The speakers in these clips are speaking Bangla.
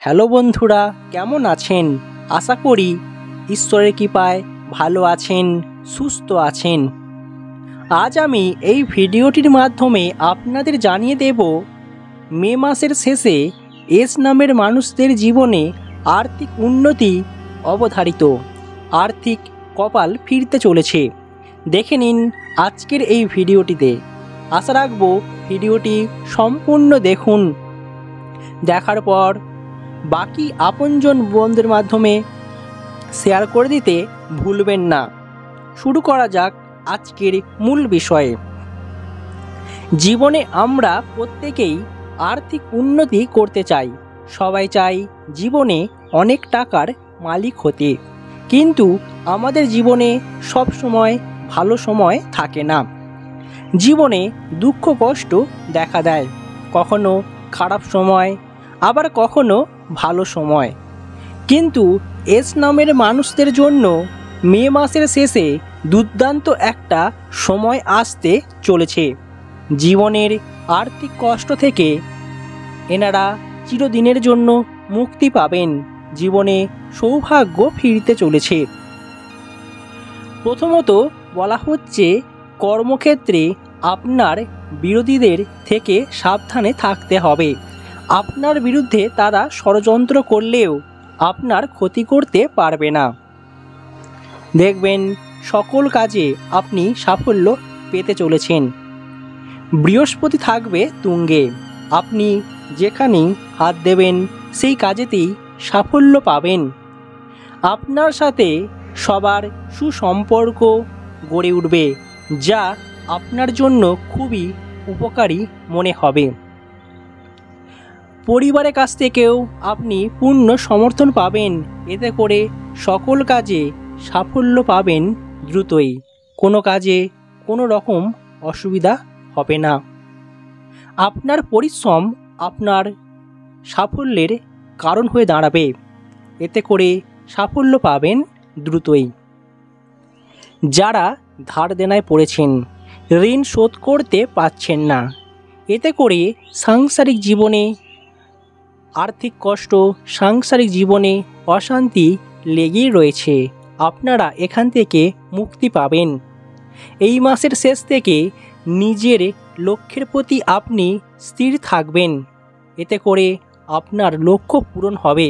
হ্যালো বন্ধুরা, কেমন আছেন? আশা করি ঈশ্বরের কৃপায় ভালো আছেন, সুস্থ আছেন। আজ আমি এই ভিডিওটির মাধ্যমে আপনাদের জানিয়ে দেব মে মাসের শেষে এস নামের মানুষদের জীবনে আর্থিক উন্নতি অবধারিত, আর্থিক কপাল ফিরতে চলেছে। দেখে নিন আজকের এই ভিডিওটিতে। আশা রাখব ভিডিওটি সম্পূর্ণ দেখুন। দেখার পর বাকি আপনজন বন্ধুদের মাধ্যমে শেয়ার করে দিতে ভুলবেন না। শুরু করা যাক আজকের মূল বিষয়ে। জীবনে আমরা প্রত্যেকেই আর্থিক উন্নতি করতে চাই। সবাই চাই জীবনে অনেক টাকার মালিক হতে, কিন্তু আমাদের জীবনে সব সময় ভালো সময় থাকে না। জীবনে দুঃখ কষ্ট দেখা দেয়, কখনো খারাপ সময়, আবার কখনো ভালো সময়। কিন্তু এস নামের মানুষদের জন্য মে মাসের শেষে দুর্দান্ত একটা সময় আসতে চলেছে। জীবনের আর্থিক কষ্ট থেকে এনারা চিরদিনের জন্য মুক্তি পাবেন। জীবনে সৌভাগ্য ফিরতে চলেছে। প্রথমত বলা হচ্ছে, কর্মক্ষেত্রে আপনার বিরোধীদের থেকে সাবধানে থাকতে হবে। আপনার বিরুদ্ধে তারা ষড়যন্ত্র করলেও আপনার ক্ষতি করতে পারবে না। দেখবেন সকল কাজে আপনি সাফল্য পেতে চলেছেন। বৃহস্পতি থাকবে তুঙ্গে। আপনি যেখানেই হাত দেবেন সেই কাজেতেই সাফল্য পাবেন। আপনার সাথে সবার সুসম্পর্ক গড়ে উঠবে, যা আপনার জন্য খুবই উপকারী মনে হবে। পরিবারের কাছ থেকেও আপনি পূর্ণ সমর্থন পাবেন। এতে করে সকল কাজে সাফল্য পাবেন দ্রুতই। কোনো কাজে কোনো রকম অসুবিধা হবে না। আপনার পরিশ্রম আপনার সাফল্যের কারণ হয়ে দাঁড়াবে। এতে করে সাফল্য পাবেন দ্রুতই। যারা ধার দেনায় পড়েছেন, ঋণ শোধ করতে পারছেন না, এতে করে সাংসারিক জীবনে আর্থিক কষ্ট, সাংসারিক জীবনে অশান্তি লেগেই রয়েছে। আপনারা এখান থেকে মুক্তি পাবেন। এই মাসের শেষ থেকে নিজের লক্ষ্যের প্রতি আপনি স্থির থাকবেন। এতে করে আপনার লক্ষ্য পূরণ হবে।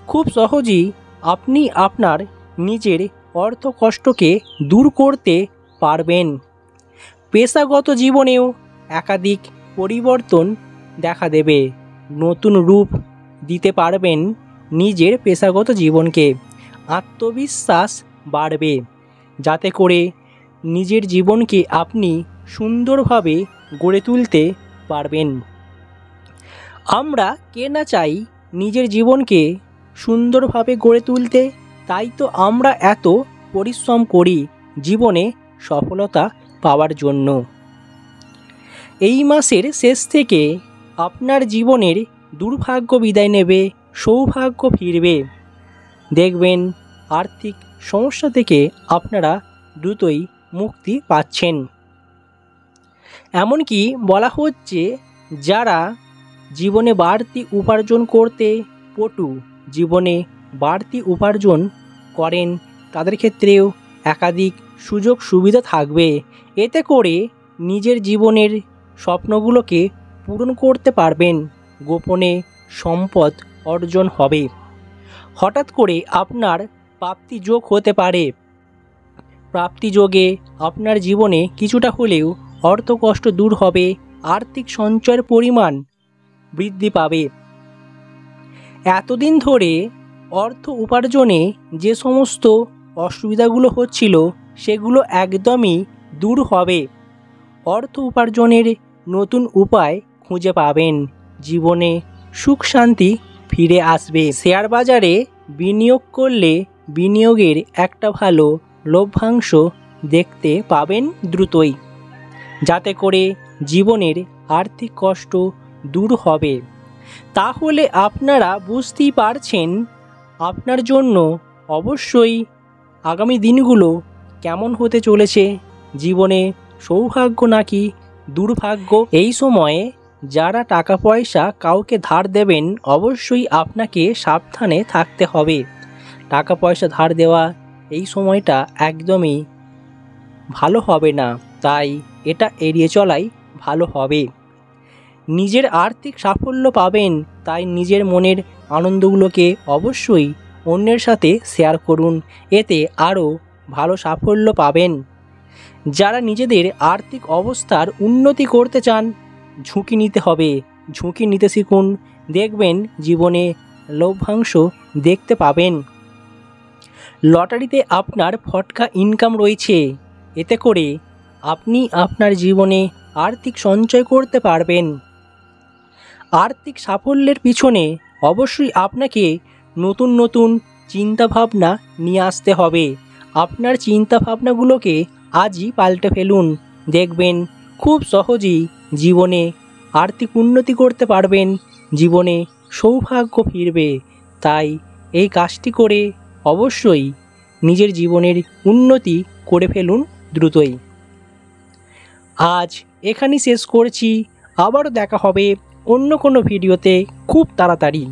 খুব সহজেই আপনি আপনার নিজের অর্থ কষ্টকে দূর করতে পারবেন। পেশাগত জীবনেও একাধিক পরিবর্তন দেখা দেবে। নতুন রূপ দিতে পারবেন নিজের পেশাগত জীবনকে। আত্মবিশ্বাস বাড়বে, যাতে করে নিজের জীবনকে আপনি সুন্দরভাবে গড়ে তুলতে পারবেন। আমরা কে না চাই নিজের জীবনকে সুন্দরভাবে গড়ে তুলতে? তাই তো আমরা এত পরিশ্রম করি জীবনে সফলতা পাওয়ার জন্য। এই মাসের শেষ থেকে আপনার জীবনের দুর্ভাগ্য বিদায় নেবে, সৌভাগ্য ফিরবে। দেখবেন আর্থিক সমস্যা থেকে আপনারা দ্রুতই মুক্তি পাচ্ছেন। এমনকি বলা হচ্ছে, যারা জীবনে বাড়তি উপার্জন করতে পটু, জীবনে বাড়তি উপার্জন করেন, তাদের ক্ষেত্রেও একাধিক সুযোগ সুবিধা থাকবে। এতে করে নিজের জীবনের স্বপ্নগুলোকে পূরণ করতে পারবেন। গোপনে সম্পদ অর্জন হবে। হঠাৎ করে আপনার প্রাপ্তি যোগ হতে পারে। প্রাপ্তি যোগে আপনার জীবনে কিছুটা হলেও অর্থ কষ্ট দূর হবে। আর্থিক সঞ্চয়ের পরিমাণ বৃদ্ধি পাবে। এতদিন ধরে অর্থ উপার্জনে যে সমস্ত অসুবিধাগুলো হচ্ছিল, সেগুলো একদমই দূর হবে। অর্থ উপার্জনের নতুন উপায় খুঁজে পাবেন। জীবনে সুখ শান্তি ফিরে আসবে। শেয়ার বাজারে বিনিয়োগ করলে বিনিয়োগের একটা ভালো লভ্যাংশ দেখতে পাবেন দ্রুতই, যাতে করে জীবনের আর্থিক কষ্ট দূর হবে। তাহলে আপনারা বুঝতেই পারছেন আপনার জন্য অবশ্যই আগামী দিনগুলো কেমন হতে চলেছে। জীবনে সৌভাগ্য নাকি দুর্ভাগ্য? এই সময়ে যারা টাকা পয়সা কাউকে ধার দেবেন অবশ্যই আপনাকে সাবধানে থাকতে হবে। টাকা পয়সা ধার দেওয়া এই সময়টা একদমই ভালো হবে না, তাই এটা এড়িয়ে চলাই ভালো হবে। নিজের আর্থিক সাফল্য পাবেন, তাই নিজের মনের আনন্দগুলোকে অবশ্যই অন্যের সাথে শেয়ার করুন, এতে আরও ভালো সাফল্য পাবেন। যারা নিজেদের আর্থিক অবস্থার উন্নতি করতে চান, ঝুঁকি নিতে হবে, ঝুঁকি নিতে শিখুন, দেখবেন জীবনে লভ্যাংশ দেখতে পাবেন। লটারিতে আপনার ফটকা ইনকাম রয়েছে, এতে করে আপনি আপনার জীবনে আর্থিক সঞ্চয় করতে পারবেন। আর্থিক সাফল্যের পিছনে অবশ্যই আপনাকে নতুন নতুন চিন্তাভাবনা নিয়ে আসতে হবে। আপনার চিন্তাভাবনাগুলোকে আজই পাল্টে ফেলুন, দেখবেন খুব সহজেই জীবনে আর্থিক উন্নতি করতে পারবেন, জীবনে সৌভাগ্য ফিরবে। তাই এই কাজটি করে অবশ্যই নিজের জীবনের উন্নতি করে ফেলুন দ্রুতই। আজ এখানেই শেষ করছি, আবারও দেখা হবে অন্য কোনো ভিডিওতে খুব তাড়াতাড়ি।